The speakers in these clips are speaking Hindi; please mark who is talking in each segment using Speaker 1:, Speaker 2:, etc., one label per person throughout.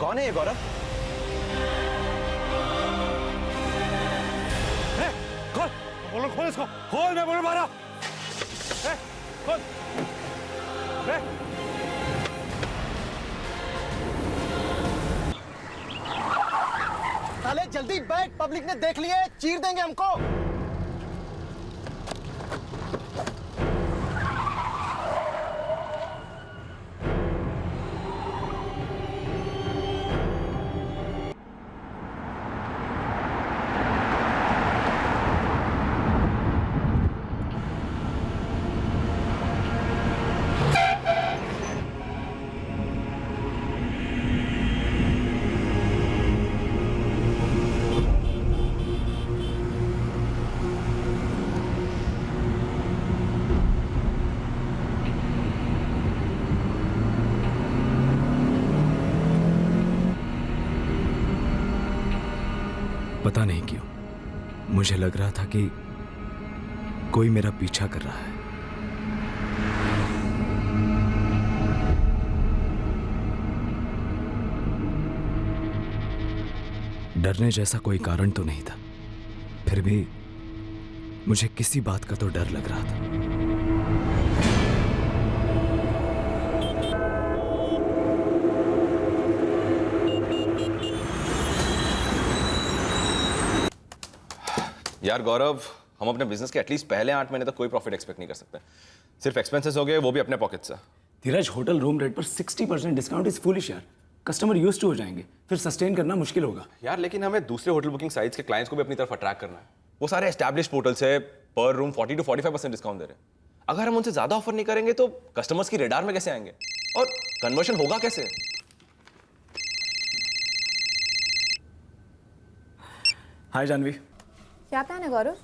Speaker 1: कौन है ये गौरव?
Speaker 2: खोल, बोलो खोल इसको, खोल, मैं बोल रहा हूं। खोल।
Speaker 3: साले जल्दी बैठ, पब्लिक ने देख लिए, चीर देंगे हमको।
Speaker 4: पता नहीं क्यों मुझे लग रहा था कि कोई मेरा पीछा कर रहा है। डरने जैसा कोई कारण तो नहीं था, फिर भी मुझे किसी बात का तो डर लग रहा था।
Speaker 1: यार गौरव, हम अपने बिजनेस के एटलीस्ट पहले 8 महीने तक कोई प्रॉफिट एक्सपेक्ट नहीं कर सकते। सिर्फ एक्सपेंसेस हो गए, वो भी अपने पॉकेट से।
Speaker 4: धीरज, होटल रूम रेट पर 60% डिस्काउंट इज फूलिश यार। कस्टमर यूज्ड टू हो जाएंगे, फिर सस्टेन करना मुश्किल होगा।
Speaker 1: यार लेकिन हमें दूसरे होटल बुकिंग साइट्स के क्लाइंट्स को भी अपनी तरफ अट्रैक्ट करना है। वो सारे एस्टैब्लिश्ड पोर्टल से पर रूम 40 to 45% डिस्काउंट दे रहे हैं। अगर हम उनसे ज्यादा ऑफर नहीं करेंगे तो कस्टमर्स की रेडार में कैसे आएंगे और कन्वर्शन होगा कैसे?
Speaker 4: हाय जानवी।
Speaker 5: क्या प्लान है गौरव?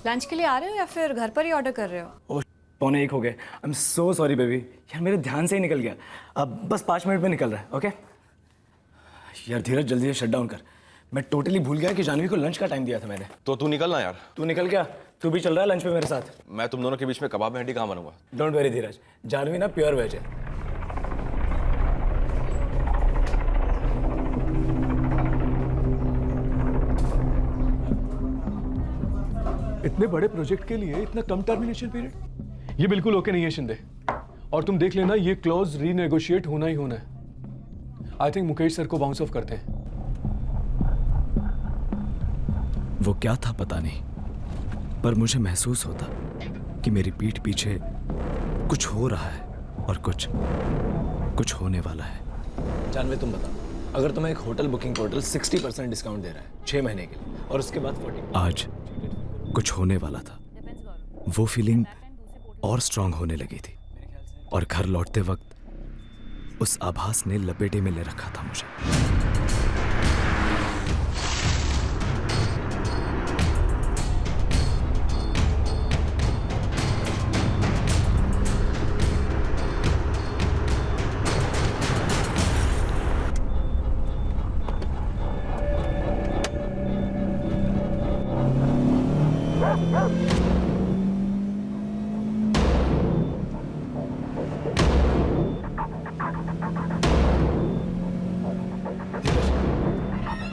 Speaker 5: लंच के लिए आ रहे हो या फिर घर पर ही ऑर्डर कर रहे हो?
Speaker 4: ओह, 12:45 हो गए। I am so sorry baby, यार मेरे ध्यान से ही निकल गया। अब बस 5 मिनट में निकल रहा है। ओके यार धीरज, जल्दी से शट डाउन कर। मैं टोटली भूल गया कि जानवी को लंच का टाइम दिया था मैंने।
Speaker 1: तो तू निकलना यार।
Speaker 4: तू निकल गया? तू भी चल रहा है लंच पे मेरे साथ?
Speaker 1: मैं तुम दोनों के बीच में कबाब में हड्डी कहाँ बनूंगा?
Speaker 4: डोंट वेरी धीरज, जानवी ना प्योर वेज है।
Speaker 2: इतने बड़े प्रोजेक्ट के लिए इतना कम टर्मिनेशन पीरियड, ये बिल्कुल ओके नहीं है शिंदे। और तुम देख लेना, ये क्लॉज रीनेगोशिएट होना ही होना है। आई थिंक मुकेश सर को बाउंस ऑफ करते हैं।
Speaker 4: वो क्या था पता नहीं, पर मुझे महसूस होता कि मेरी पीठ पीछे कुछ हो रहा है और कुछ होने वाला है। जानवी तुम बताओ, अगर तुम्हें एक होटल बुकिंग पोर्टल 60% डिस्काउंट दे रहा है 6 महीने के लिए और उसके बाद 40, आज कुछ होने वाला था। वो फीलिंग और स्ट्रांग होने लगी थी और घर लौटते वक्त उस आभास ने लपेटे में ले रखा था मुझे।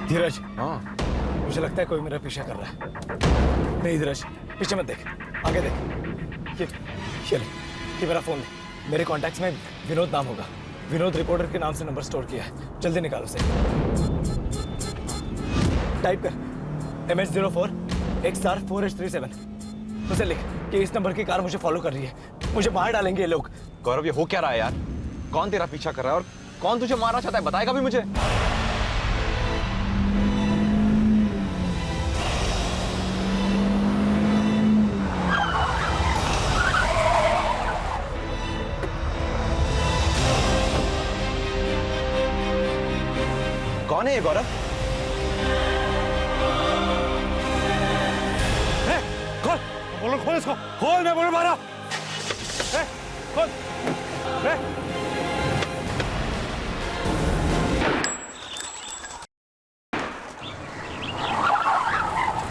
Speaker 4: धीरज,
Speaker 1: हाँ
Speaker 4: मुझे लगता है कोई मेरा पीछा कर रहा है। नहीं धीरज, पीछे मत देख, आगे देख। ये ले, ये मेरा फोन है। मेरे कॉन्टैक्ट्स में विनोद नाम होगा। विनोद रिपोर्टर के नाम से नंबर स्टोर किया है। जल्दी निकाल उसे। टाइप कर MH04 XR 4H37। उसे लिख कि इस नंबर की कार मुझे फॉलो कर रही है। मुझे मार डालेंगे ये लोग।
Speaker 1: गौरव, ये हो क्या रहा है यार? कौन तेरा पीछा कर रहा है और कौन तुझे मारना चाहता है? बताएगा भी मुझे? कौन है ये गौरव?
Speaker 2: खोल, बोलो खोल इसको, खोल, मैं बोल रहा हूं। खोल।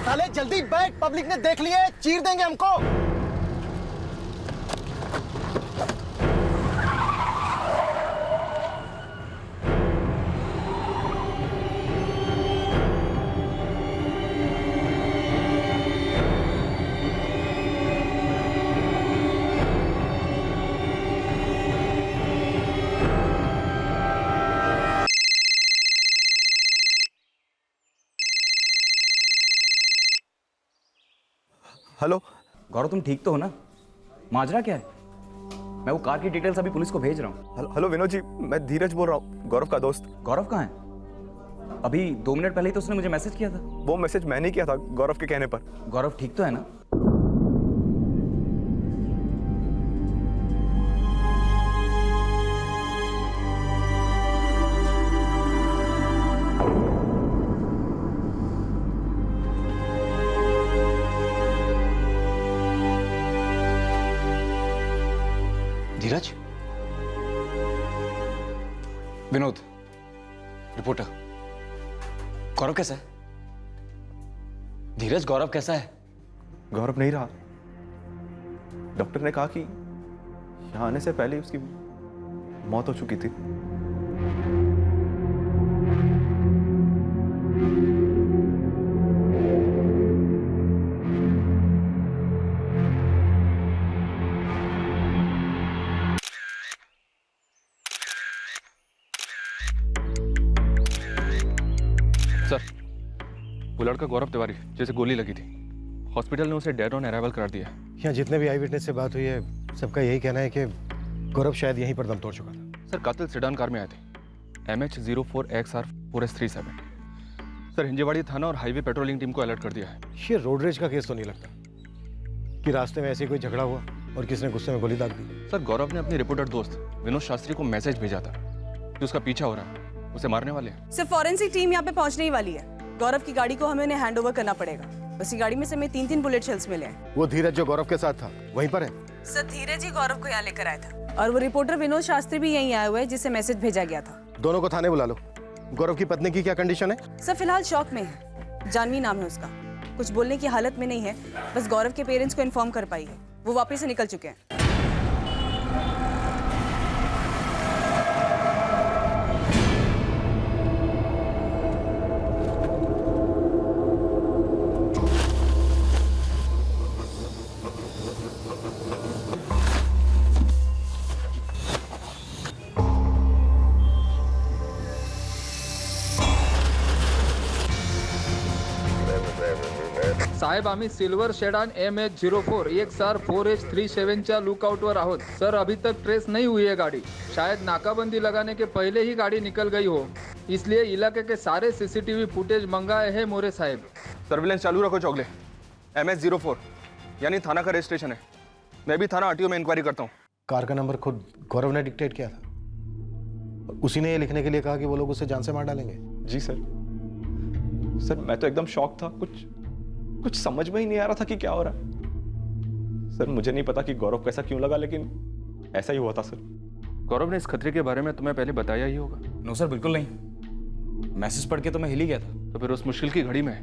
Speaker 3: साले जल्दी बैठ, पब्लिक ने देख लिए, चीर देंगे हमको।
Speaker 6: हेलो
Speaker 7: गौरव तुम ठीक तो हो ना? माजरा क्या है? मैं वो कार की डिटेल्स अभी पुलिस को भेज रहा हूँ।
Speaker 6: हेलो विनोद जी, मैं धीरज बोल रहा हूँ, गौरव का दोस्त।
Speaker 7: गौरव कहाँ है? अभी 2 मिनट पहले ही तो उसने मुझे मैसेज किया था।
Speaker 6: वो मैसेज मैंने किया था गौरव के कहने पर।
Speaker 7: गौरव ठीक तो है ना?
Speaker 1: धीरज, विनोद, रिपोर्टर, गौरव कैसा है? धीरज, गौरव कैसा है?
Speaker 6: गौरव नहीं रहा। डॉक्टर ने कहा कि यहाँ आने से पहले उसकी मौत हो चुकी थी।
Speaker 2: सर, वो लड़का गौरव तिवारी जैसे गोली लगी थी, हॉस्पिटल ने उसे डेड ऑन अराइवल करार दिया।
Speaker 3: यहाँ जितने भी आई विटनेस से बात हुई है सबका यही कहना है कि गौरव शायद यहीं पर दम तोड़ चुका था।
Speaker 2: सर, कातिल सेडान कार में आए थे, MH04XR 4S37। सर, हिंजेवाड़ी थाना और हाईवे पेट्रोलिंग टीम को अलर्ट कर दिया है।
Speaker 3: ये रोड रेज का केस तो नहीं लगता कि रास्ते में ऐसे कोई झगड़ा हुआ और किसने गुस्से में गोली दाग दी।
Speaker 2: सर, गौरव ने अपने रिपोर्टर दोस्त विनोद शास्त्री को मैसेज भेजा था कि उसका पीछा हो रहा है, उसे मारने वाले हैं।
Speaker 8: सिर्फ फॉरेंसिक टीम यहाँ पे पहुंचने ही वाली है। गौरव की गाड़ी को हमें उन्हें हैंड ओवर करना पड़ेगा। उसी गाड़ी में से हमें 3 बुलेट शेल्स मिले हैं।
Speaker 3: वो धीरज जो गौरव के साथ था वहीं पर है।
Speaker 8: सर, धीरज ही गौरव को यहाँ लेकर आया था और वो रिपोर्टर विनोद शास्त्री भी यहीं आया हुआ है जिसे मैसेज भेजा गया था।
Speaker 3: दोनों को थाने बुला लो। गौरव की पत्नी की क्या कंडीशन है?
Speaker 8: सर, फिलहाल शॉक में है। जानवी नाम है उसका, कुछ बोलने की हालत में नहीं है। बस गौरव के पेरेंट्स को इन्फॉर्म कर पाई है, वो वापस से निकल चुके हैं।
Speaker 9: साहेब, आम्ही सिल्वर शेडान MH04 XR 4H37च्या लुकआउटवर आहोत। सर, अभी तक ट्रेस नहीं हुई है गाड़ी। शायद नाकाबंदी लगाने के पहले ही गाड़ी निकल गई हो, इसलिए इलाके के सारे CCTV फुटेज मंगाए हैं मोरे साहेब।
Speaker 2: सर्विलेंस चालू रखो चौगले। MH04 यानी थाना का रजिस्ट्रेशन है। मैं भी थाना RTO में इंक्वायरी करता हूँ।
Speaker 3: कार का नंबर खुद गौरव ने डिक्टेट किया था। उसी ने ये लिखने के लिए कहा कि वो लोग उसे जान से मार डालेंगे।
Speaker 6: जी सर। सर, मैं तो एकदम शॉक था। कुछ समझ में ही नहीं आ रहा था कि क्या हो रहा है। सर, मुझे नहीं पता कि गौरव कैसा क्यों लगा, लेकिन ऐसा ही हुआ था सर।
Speaker 2: गौरव ने इस खतरे के बारे में तुम्हें पहले बताया ही होगा।
Speaker 7: नो सर, बिल्कुल नहीं। मैसेज पढ़ के तो मैं हिल ही गया था।
Speaker 2: तो फिर उस मुश्किल की घड़ी में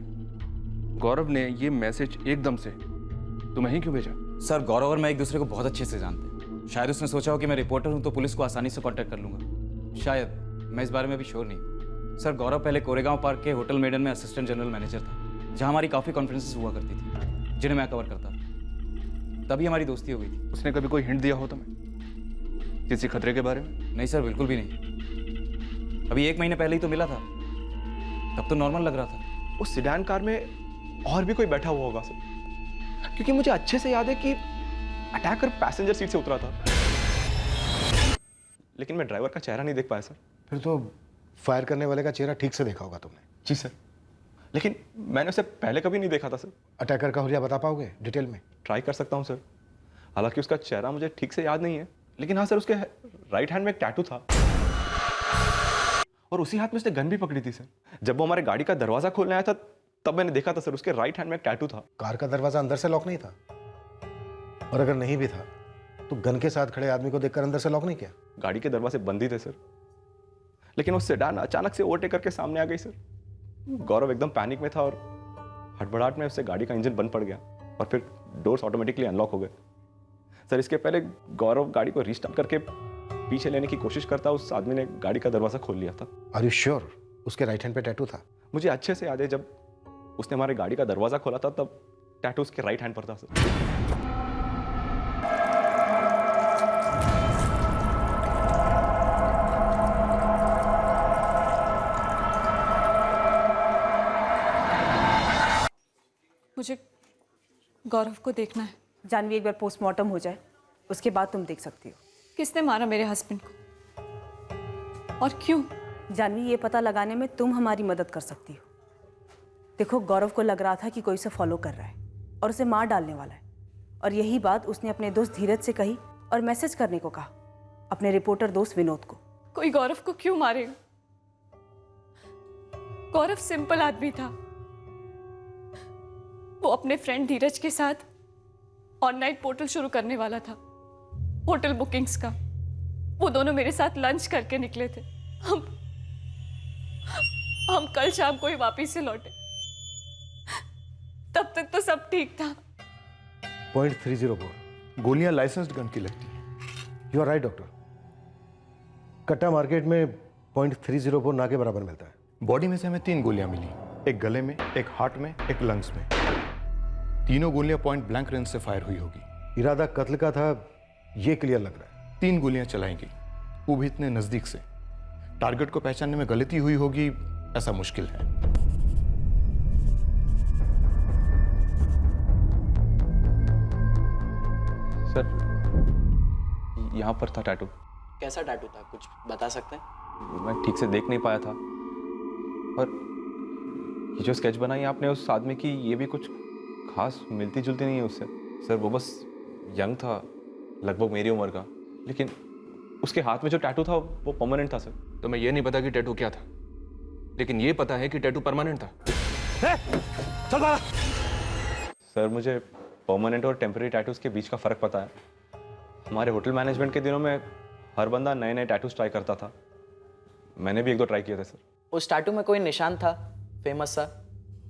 Speaker 2: गौरव ने ये मैसेज एकदम से तुम्हें ही क्यों भेजा?
Speaker 7: सर, गौरव और मैं एक दूसरे को बहुत अच्छे से जानते हैं। शायद उसने सोचा हो कि मैं रिपोर्टर हूँ तो पुलिस को आसानी से कॉन्टैक्ट कर लूंगा। शायद, मैं इस बारे में अभी श्योर नहीं। सर, गौरव पहले कोरेगांव पार्क के होटल मेडन में असिस्टेंट जनरल मैनेजर था, जहाँ हमारी काफ़ी कॉन्फ्रेंसेस हुआ करती थी, जिन्हें मैं कवर करता था। तभी हमारी दोस्ती हो गई थी।
Speaker 2: उसने कभी कोई हिंट दिया हो तुम्हें किसी खतरे के बारे में?
Speaker 7: नहीं सर, बिल्कुल भी नहीं। अभी 1 महीने पहले ही तो मिला था, तब तो नॉर्मल लग रहा था।
Speaker 6: उस सिडान कार में और भी कोई बैठा हुआ होगा सर, क्योंकि मुझे अच्छे से याद है कि अटैकर पैसेंजर सीट से उतरा था, लेकिन मैं ड्राइवर का चेहरा नहीं देख पाया सर।
Speaker 3: फिर तो फायर करने वाले का चेहरा ठीक से देखा होगा तुमने।
Speaker 6: जी सर, लेकिन मैंने उसे पहले कभी नहीं देखा था सर।
Speaker 3: अटैकर का हुलिया बता पाओगे डिटेल में?
Speaker 6: ट्राई कर सकता हूँ सर। हालांकि उसका चेहरा मुझे ठीक से याद नहीं है, लेकिन हाँ सर, उसके राइट हैंड में एक टैटू था और उसी हाथ में उसने गन भी पकड़ी थी सर। जब वो हमारे गाड़ी का दरवाजा खोलने आया था तब मैंने देखा था सर, उसके राइट हैंड में एक टैटू था।
Speaker 3: कार का दरवाजा अंदर से लॉक नहीं था, और अगर नहीं भी था तो गन के साथ खड़े आदमी को देखकर अंदर से लॉक नहीं किया?
Speaker 6: गाड़ी के दरवाजे बंद ही थे सर, लेकिन वो सेडान अचानक से ओवरटेक करके सामने आ गई सर। गौरव एकदम पैनिक में था और हड़बड़ाहट में उससे गाड़ी का इंजन बंद पड़ गया और फिर डोर्स ऑटोमेटिकली अनलॉक हो गए सर। इसके पहले गौरव गाड़ी को रीस्टार्ट करके पीछे लेने की कोशिश करता, उस आदमी ने गाड़ी का दरवाजा खोल लिया था।
Speaker 3: आर यू श्योर उसके राइट हैंड पे टैटू था?
Speaker 6: मुझे अच्छे से याद है, जब उसने हमारे गाड़ी का दरवाजा खोला था तब टैटू उसके राइट हैंड पर था सर।
Speaker 5: गौरव को देखना है।
Speaker 8: जानवी, एक बार पोस्टमार्टम हो जाए उसके बाद तुम देख सकती हो।
Speaker 5: किसने मारा मेरे हस्बैंड को और क्यों?
Speaker 8: जानवी, ये पता लगाने में तुम हमारी मदद कर सकती हो। देखो, गौरव को लग रहा था कि कोई उसे फॉलो कर रहा है और उसे मार डालने वाला है, और यही बात उसने अपने दोस्त धीरज से कही और मैसेज करने को कहा अपने रिपोर्टर दोस्त विनोद को।
Speaker 5: कोई गौरव को क्यों मारेगा? गौरव सिंपल आदमी था। वो अपने फ्रेंड धीरज के साथ ऑनलाइन पोर्टल शुरू करने वाला था, होटल बुकिंग्स का। वो दोनों मेरे साथ लंच करके निकले थे। हम कल शाम को ही वापिस से लौटे। तब तक तो सब ठीक था।
Speaker 3: .304
Speaker 10: गोलियां लाइसेंस्ड गन की लगती हैं।
Speaker 3: You are right doctor. कट्टा मार्केट में .304 ना के बराबर मिलता है।
Speaker 10: बॉडी में से हमें 3 गोलियां मिली, एक गले में, एक हार्ट में, एक लंग्स में। तीनों गोलियां पॉइंट ब्लैंक रेंज से फायर हुई होगी।
Speaker 3: इरादा कत्ल का था, ये क्लियर लग रहा है।
Speaker 10: 3 गोलियां चलाई गई, वो भी इतने नजदीक से। टारगेट को पहचानने में गलती हुई होगी ऐसा मुश्किल है।
Speaker 6: सर, यहाँ पर था टैटू।
Speaker 11: कैसा टैटू था, कुछ बता सकते हैं?
Speaker 6: मैं ठीक से देख नहीं पाया था, और ये जो स्केच बनाई आपने उस आदमी की, ये भी कुछ खास मिलती जुलती नहीं है उससे। सर, वो बस यंग था, लगभग मेरी उम्र का, लेकिन उसके हाथ में जो टैटू था वो परमानेंट था। सर,
Speaker 1: तो मैं ये नहीं पता कि टैटू क्या था, लेकिन ये पता है कि टैटू परमानेंट था।
Speaker 3: चल बाहर।
Speaker 6: सर, मुझे परमानेंट और टेम्परेरी टैटूज के बीच का फ़र्क पता है। हमारे होटल मैनेजमेंट के दिनों में हर बंदा नए नए टैटूज ट्राई करता था। मैंने भी 1-2 ट्राई किए थे सर।
Speaker 11: उस टैटू में कोई निशान था फेमस सा?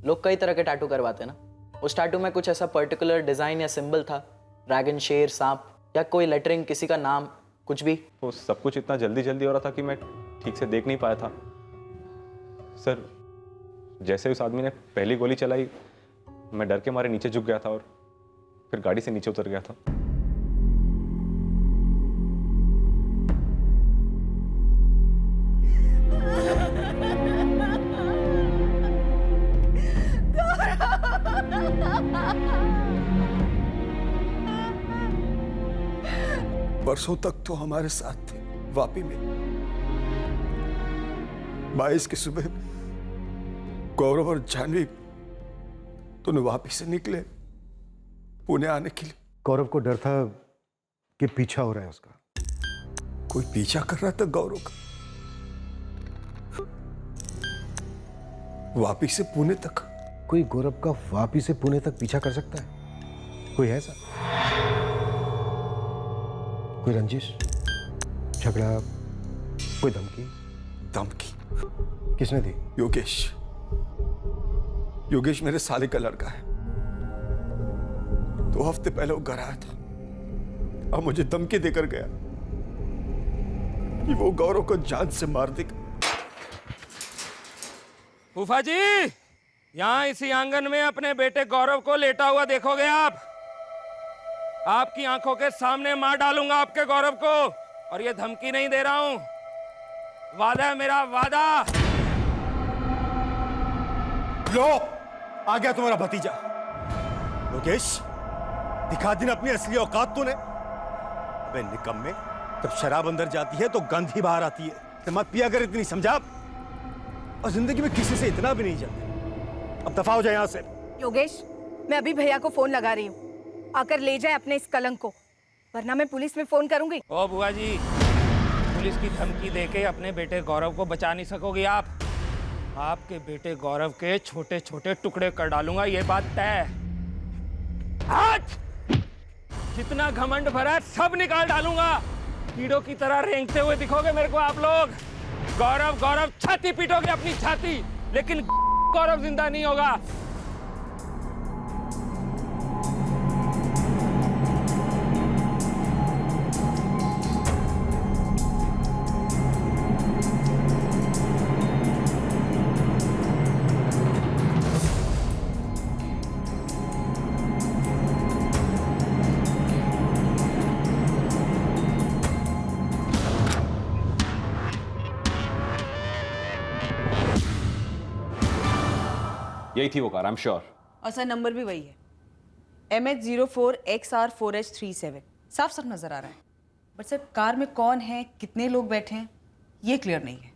Speaker 11: लोग कई तरह के टैटू करवाते हैं ना। उस टैटू में कुछ ऐसा पर्टिकुलर डिज़ाइन या सिंबल था? ड्रैगन, शेर, सांप, या कोई लेटरिंग, किसी का नाम, कुछ भी?
Speaker 6: वो सब कुछ इतना जल्दी जल्दी हो रहा था कि मैं ठीक से देख नहीं पाया था। सर, जैसे उस आदमी ने पहली गोली चलाई, मैं डर के मारे नीचे झुक गया था और फिर गाड़ी से नीचे उतर गया था।
Speaker 10: बरसों तक तो हमारे साथ थे वापी में। 22 की सुबह गौरव और जानवी दोनों वापी से निकले पुणे आने के लिए।
Speaker 3: गौरव को डर था कि पीछा हो रहा है उसका।
Speaker 10: कोई पीछा कर रहा था गौरव का, वापी से पुणे तक।
Speaker 3: कोई गौरव का वापी से पुणे तक पीछा कर सकता है? कोई है ऐसा? कोई रंजिश, झगड़ा, कोई धमकी?
Speaker 10: धमकी
Speaker 3: किसने दी?
Speaker 10: योगेश मेरे साले का लड़का है। 2 हफ्ते पहले वो घर आया था और मुझे धमकी देकर गया कि वो गौरव को जान से मार देगा।
Speaker 9: फूफा जी, यहाँ इसी आंगन में अपने बेटे गौरव को लेटा हुआ देखोगे आप? आपकी आंखों के सामने मार डालूंगा आपके गौरव को, और ये धमकी नहीं दे रहा हूं, वादा है मेरा, वादा।
Speaker 10: लो, आ गया तुम्हारा भतीजा योगेश। दिखा दिन अपनी असली औकात तूने। अबे निकम्मे, जब शराब अंदर जाती है तो गंध ही बाहर आती है। तो मत पिया कर इतनी, समझा? और जिंदगी में किसी से इतना भी नहीं जलते। अब दफा हो जाए यहां से।
Speaker 8: योगेश, मैं अभी भैया को फोन लगा रही हूँ, आकर ले जाए अपने इस कलंक को, वरना मैं पुलिस में फोन करूंगी।
Speaker 9: ओ बुआ जी, पुलिस की धमकी देके अपने बेटे गौरव को बचा नहीं सकोगी आप। आपके बेटे गौरव के छोटे छोटे टुकड़े कर डालूंगा, ये बात तय। आज जितना घमंड भरा है सब निकाल डालूंगा। कीड़ों की तरह रेंगते हुए दिखोगे मेरे को आप लोग। गौरव गौरव छाती पीटोगे अपनी छाती, लेकिन गौरव जिंदा नहीं होगा।
Speaker 6: यही थी वो कार, आई एम श्योर।
Speaker 8: और सर, नंबर भी वही है। MH04XR4H37 साफ साफ नजर आ रहा है, बट सर कार में कौन है, कितने लोग बैठे हैं, ये क्लियर नहीं है।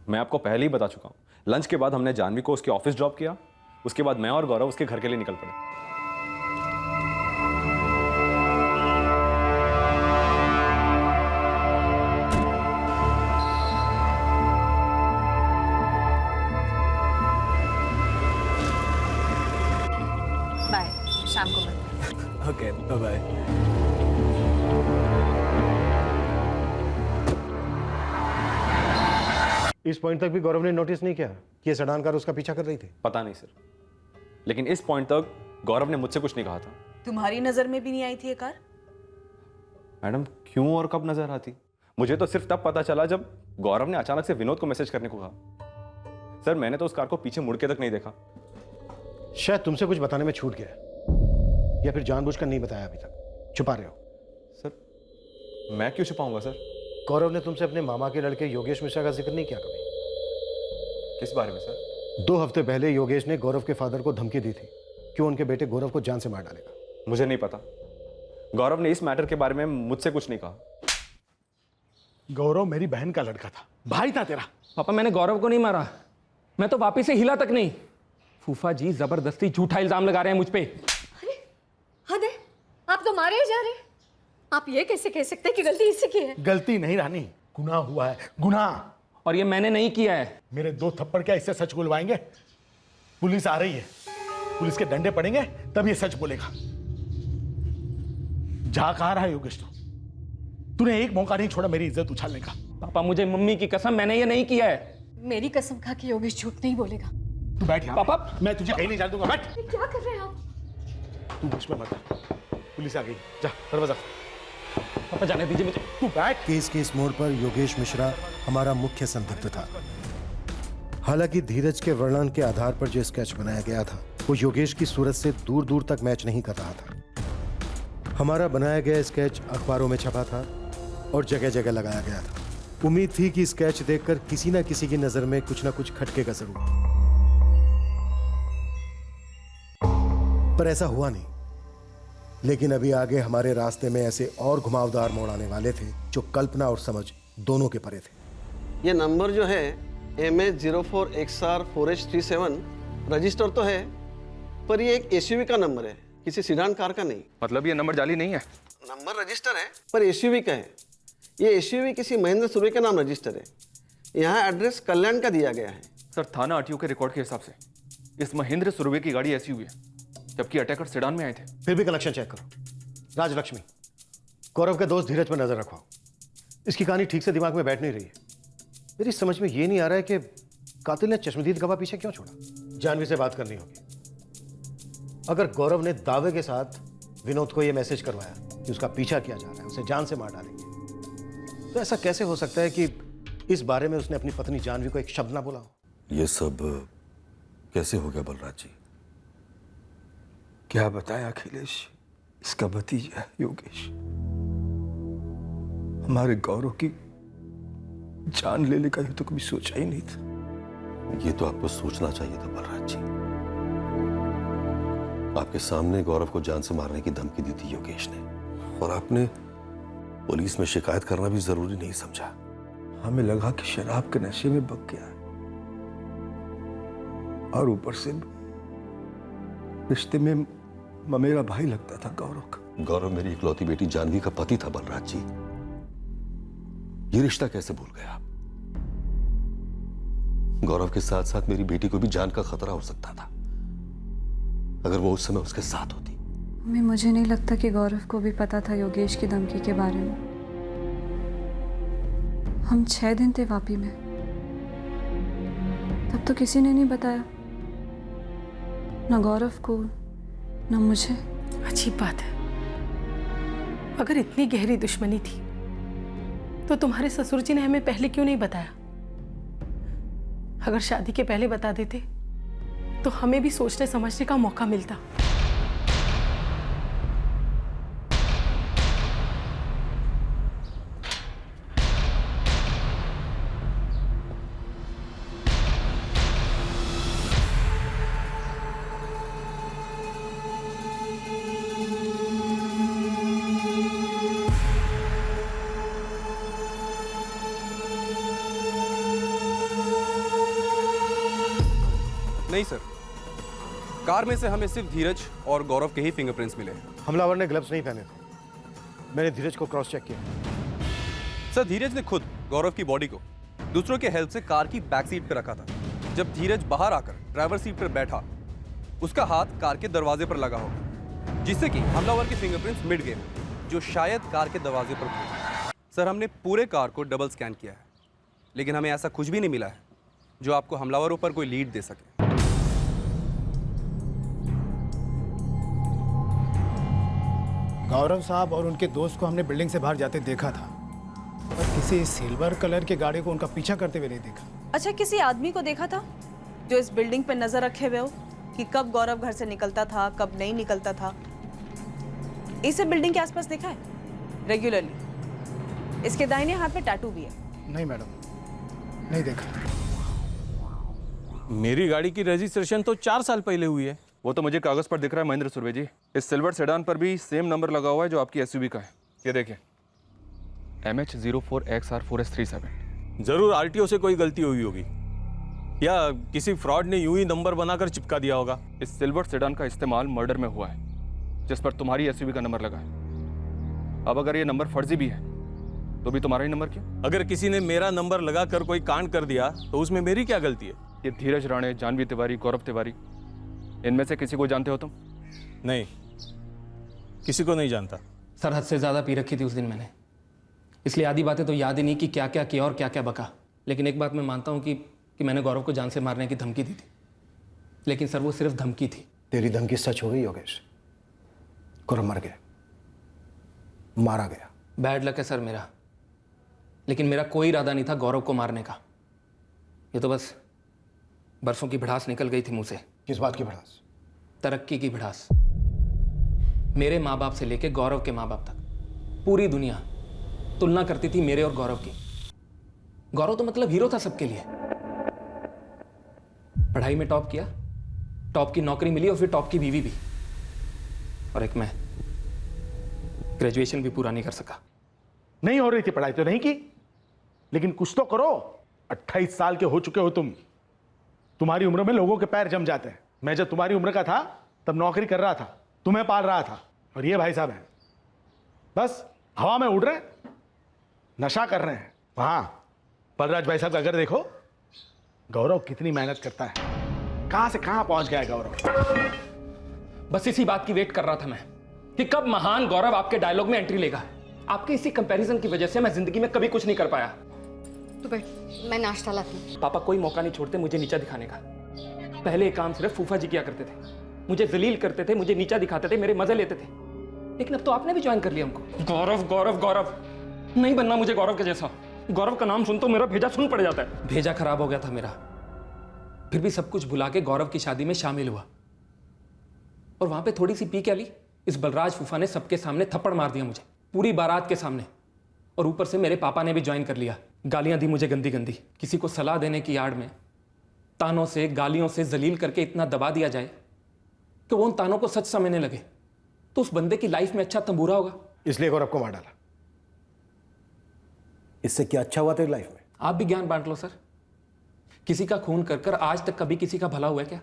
Speaker 6: मैं आपको पहले ही बता चुका हूँ। लंच के बाद हमने जानवी को उसके ऑफिस ड्रॉप किया, उसके बाद मैं और गौरव उसके घर के लिए निकल पड़े।
Speaker 8: बाय, शाम को मिलते हैं।
Speaker 2: Okay, bye bye.
Speaker 3: इस पॉइंट तक भी गौरव ने नोटिस नहीं किया कि ये सेडान कार उसका पीछा कर रही थी?
Speaker 6: पता नहीं सर, लेकिन इस पॉइंट तक गौरव ने मुझसे कुछ नहीं कहा था।
Speaker 8: तुम्हारी नजर में भी नहीं आई थी ये कार?
Speaker 6: मैडम क्यों और कब नजर आती? मुझे तो सिर्फ तब पता चला जब गौरव ने अचानक से विनोद को मैसेज करने को कहा। सर मैंने तो उस कार को पीछे मुड़ के तक नहीं देखा।
Speaker 3: शायद तुमसे कुछ बताने में छूट गया, या फिर जानबूझकर नहीं बताया, अभी तक छुपा रहे हो।
Speaker 6: सर मैं क्यों छुपाऊंगा सर?
Speaker 3: गौरव ने तुमसे अपने मामा के लड़के योगेश मिश्रा का जिक्र नहीं किया कभी?
Speaker 6: किस बारे में सर?
Speaker 3: 2 हफ्ते पहले योगेश ने गौरव के फादर को धमकी दी थी कि वो उनके बेटे गौरव को जान से मार डालेगा।
Speaker 6: मुझे नहीं पता, गौरव ने इस मैटर के बारे में मुझसे कुछ नहीं कहा।
Speaker 10: गौरव मेरी बहन का लड़का था, भाई था तेरा।
Speaker 12: पापा मैंने गौरव को नहीं मारा, मैं तो वापिस से हिला तक नहीं। फूफा जी जबरदस्ती झूठा इल्जाम लगा रहे हैं मुझ पे।
Speaker 5: अरे हद है, आप तो मारे ही जा रहे हैं। आप ये कैसे कह सकते हैं कि गलती इससे की है?
Speaker 10: गलती नहीं रानी, गुनाह हुआ है, गुनाह।
Speaker 12: और ये मैंने नहीं किया है।
Speaker 10: मेरे 2 थप्पड़ क्या इससे सच बुलवाएंगे? पुलिस आ रही है, पुलिस के डंडे पड़ेंगे तब ये सच बोलेगा। जा कहा रहा है योगेश? तूने एक मौका नहीं छोड़ा मेरी इज्जत उछालने का।
Speaker 12: पापा मुझे मम्मी की कसम, मैंने ये नहीं किया है।
Speaker 5: मेरी कसम खा के योगेश झूठ नहीं बोलेगा।
Speaker 10: तू बैठ यहाँ।
Speaker 12: पापा
Speaker 10: मैं तुझे कहीं नहीं जाने दूंगा, बैठ।
Speaker 5: क्या कर रहे हैं आप?
Speaker 10: तू बीच में मत आ। पुलिस आ गई, जा दरवाजा।
Speaker 12: पापा जाने दीजिए मुझे।
Speaker 10: तू बैठ।
Speaker 3: केस के इस मोड़ पर योगेश मिश्रा हमारा मुख्य संदिग्ध था। हालांकि धीरज के वर्णन के आधार पर जो स्केच बनाया गया था वो योगेश की सूरत से दूर दूर तक मैच नहीं कर रहा था। हमारा बनाया गया स्केच अखबारों में छपा था और जगह जगह लगाया गया था। उम्मीद थी कि स्केच देखकर किसी ना किसी की नजर में कुछ ना कुछ खटकेगा जरूर, पर ऐसा हुआ नहीं। लेकिन अभी आगे हमारे रास्ते में ऐसे और घुमावदार मोड़ आने वाले थे जो कल्पना और समझ दोनों के परे थे।
Speaker 13: ये नंबर जो है MH04XR4H37 रजिस्टर तो है, पर ये एक SUV का नंबर है, किसी सीडान कार का नहीं।
Speaker 6: मतलब ये नंबर जाली नहीं है?
Speaker 13: नंबर रजिस्टर है पर SUV का है। ये SUV किसी महेंद्र सुर्वे के नाम रजिस्टर है। यहाँ एड्रेस कल्याण का दिया गया है।
Speaker 6: सर थाना RTO के रिकॉर्ड के हिसाब से इस महेंद्र सुर्वे की गाड़ी SUV है, जबकि अटैकर सेडान में आए थे।
Speaker 3: फिर भी कनेक्शन चेक करो। राजलक्ष्मी, गौरव के दोस्त धीरज पर नजर रखवाओ। इसकी कहानी ठीक से दिमाग में बैठ नहीं रही है। मेरी समझ में ये नहीं आ रहा है कि कातिल ने चश्मदीद गवाह पीछे क्यों छोड़ा। जानवी से बात करनी होगी। अगर गौरव ने दावे के साथ विनोद को यह मैसेज करवाया कि उसका पीछा किया जा रहा है, उसे जान से मार डालेंगे, तो ऐसा कैसे हो सकता है कि इस बारे में उसने अपनी पत्नी जानवी को एक शब्द ना बोला हो?
Speaker 14: ये सब कैसे हो गया बलराज जी?
Speaker 15: क्या बताया अखिलेश, इसका भतीजा योगेश हमारे गौरव की जान लेने का तो कभी सोचा ही नहीं था।
Speaker 14: ये तो आपको सोचना चाहिए था बलराज जी। आपके सामने गौरव को जान से मारने की धमकी दी थी योगेश ने, और आपने पुलिस में शिकायत करना भी जरूरी नहीं समझा।
Speaker 15: हमें लगा कि शराब के नशे में बक गया और ऊपर से रिश्ते में मेरा भाई लगता था गौरव का।
Speaker 14: गौरव मेरी इकलौती बेटी जानवी का पति था बलराज जी। ये रिश्ता कैसे भूल गए आप? गौरव के साथ साथ मेरी बेटी को भी जान का खतरा हो सकता था अगर वो उस समय उसके साथ होती।
Speaker 5: मम्मी, मुझे नहीं लगता कि गौरव को भी पता था योगेश की धमकी के बारे में। हम 6 दिन थे वापी में, तब तो किसी ने नहीं बताया, ना गौरव को ना मुझे।
Speaker 16: अजीब बात है, अगर इतनी गहरी दुश्मनी थी तो तुम्हारे ससुर जी ने हमें पहले क्यों नहीं बताया? अगर शादी के पहले बता देते तो हमें भी सोचने समझने का मौका मिलता।
Speaker 17: नहीं सर, कार में से हमें सिर्फ धीरज और गौरव के ही फिंगरप्रिंट्स मिले हैं।
Speaker 3: हमलावर ने ग्लव्स नहीं पहने थे। मैंने धीरज को क्रॉस चेक किया।
Speaker 17: सर, धीरज ने खुद गौरव की बॉडी को दूसरों के हेल्प से कार की बैक सीट पर रखा था। जब धीरज बाहर आकर ड्राइवर सीट पर बैठा, उसका हाथ कार के दरवाजे पर लगा होगा, जिससे कि हमलावर के फिंगरप्रिंट्स मिट गए, जो शायद कार के दरवाजे पर थे। सर, हमने पूरे कार को डबल स्कैन किया है, लेकिन हमें ऐसा कुछ भी नहीं मिला है जो आपको हमलावरों पर कोई लीड दे सके।
Speaker 18: गौरव साहब और उनके दोस्त को हमने बिल्डिंग से बाहर जाते देखा था, पर किसी सिल्वर कलर की गाड़ी को उनका पीछा करते हुए नहीं देखा।
Speaker 8: अच्छा, किसी आदमी को देखा था जो इस बिल्डिंग पे नजर रखे हुए हो कि कब गौरव घर से निकलता था, कब नहीं निकलता था? इसे बिल्डिंग के आसपास देखा है रेगुलरली? इसके दाहिने हाथ में टैटू भी है।
Speaker 18: नहीं मैडम, नहीं देखा।
Speaker 19: मेरी गाड़ी की रजिस्ट्रेशन तो 4 साल पहले हुई है।
Speaker 6: वो तो मुझे कागज पर दिख रहा है महेंद्र सुर्वे जी। इस सिल्वर सेडान पर भी सेम नंबर लगा हुआ है जो आपकी एसयूवी का है। ये देखिए, MH04XR4S37।
Speaker 19: जरूर आरटीओ से कोई गलती हुई होगी, या किसी फ्रॉड ने यूं ही नंबर बनाकर चिपका दिया होगा।
Speaker 6: इस सिल्वर सेडान का इस्तेमाल मर्डर में हुआ है, जिस पर तुम्हारी एसयूवी का नंबर लगा है। अब अगर ये नंबर फर्जी भी है तो भी तुम्हारा ही नंबर क्यों?
Speaker 19: अगर किसी ने मेरा नंबर लगाकर कोई कांड कर दिया तो उसमें मेरी क्या गलती है?
Speaker 6: ये धीरज राणे, जानवी तिवारी, गौरव तिवारी, इनमें से किसी को जानते हो तुम?
Speaker 19: नहीं, किसी को नहीं जानता।
Speaker 12: सर, हद से ज़्यादा पी रखी थी उस दिन मैंने, इसलिए आधी बातें तो याद ही नहीं कि क्या क्या किया और क्या क्या बका। लेकिन एक बात मैं मानता हूँ कि मैंने गौरव को जान से मारने की धमकी दी थी, लेकिन सर वो सिर्फ धमकी थी।
Speaker 3: तेरी धमकी सच हो गई योगेश। गौरव मर गया, मारा गया।
Speaker 12: बैड लक है सर मेरा, लेकिन मेरा कोई इरादा नहीं था गौरव को मारने का। ये तो बस बरसों की भड़ास निकल गई थी मुंह से।
Speaker 3: किस बात की भड़ास?
Speaker 12: तरक्की की भड़ास। मेरे माँ बाप से लेके गौरव के माँ बाप तक पूरी दुनिया तुलना करती थी मेरे और गौरव की। गौरव तो मतलब हीरो था सबके लिए। पढ़ाई में टॉप किया, टॉप की नौकरी मिली और फिर टॉप की बीवी भी, और एक मैं ग्रेजुएशन भी पूरा नहीं कर सका।
Speaker 20: नहीं हो रही थी पढ़ाई तो नहीं की, लेकिन कुछ तो करो। 28 साल के हो चुके हो तुम। तुम्हारी उम्र में लोगों के पैर जम जाते हैं। मैं जब तुम्हारी उम्र का था तब नौकरी कर रहा था, तुम्हें पाल रहा था, और ये भाई साहब हैं बस हवा में उड़ रहे हैं, नशा कर रहे हैं। वहां बलराज भाई साहब का अगर देखो, गौरव कितनी मेहनत करता है, कहां से कहां पहुंच गया है गौरव।
Speaker 12: बस इसी बात की वेट कर रहा था मैं कि कब महान गौरव आपके डायलॉग में एंट्री लेगा। आपके इसी कंपैरिजन की वजह से मैं जिंदगी में कभी कुछ नहीं कर पाया।
Speaker 21: तो बैठ, मैं नाश्ता लाती हूँ।
Speaker 12: पापा कोई मौका नहीं छोड़ते मुझे नीचा दिखाने का। पहले एक काम सिर्फ फूफा जी किया करते थे, मुझे जलील करते थे, मुझे नीचा दिखाते थे, मेरे मजे लेते थे। लेकिन अब तो आपने भी ज्वाइन कर लिया हमको। गौरव गौरव गौरव नहीं बनना मुझे गौरव के जैसा। गौरव का नाम सुन तो मेरा भेजा सुन पड़ जाता है। भेजा खराब हो गया था मेरा, फिर भी सब कुछ भुला के गौरव की शादी में शामिल हुआ, और वहां पे थोड़ी सी पी क्या ली, इस बलराज फूफा ने सबके सामने थप्पड़ मार दिया मुझे, पूरी बारात के सामने। और ऊपर से मेरे पापा ने भी ज्वाइन कर लिया। गालियां दी मुझे गंदी गंदी। किसी को सलाह देने की आड़ में तानों से, गालियों से जलील करके इतना दबा दिया जाए कि वो उन तानों को सच समझने लगे, तो उस बंदे की लाइफ में अच्छा तंबूरा होगा।
Speaker 3: इसलिए गौरव को मार डाला। इससे क्या अच्छा हुआ तेरी लाइफ में?
Speaker 12: आप भी ज्ञान बांट लो सर। किसी का खून कर कर आज तक कभी किसी का भला हुआ है क्या?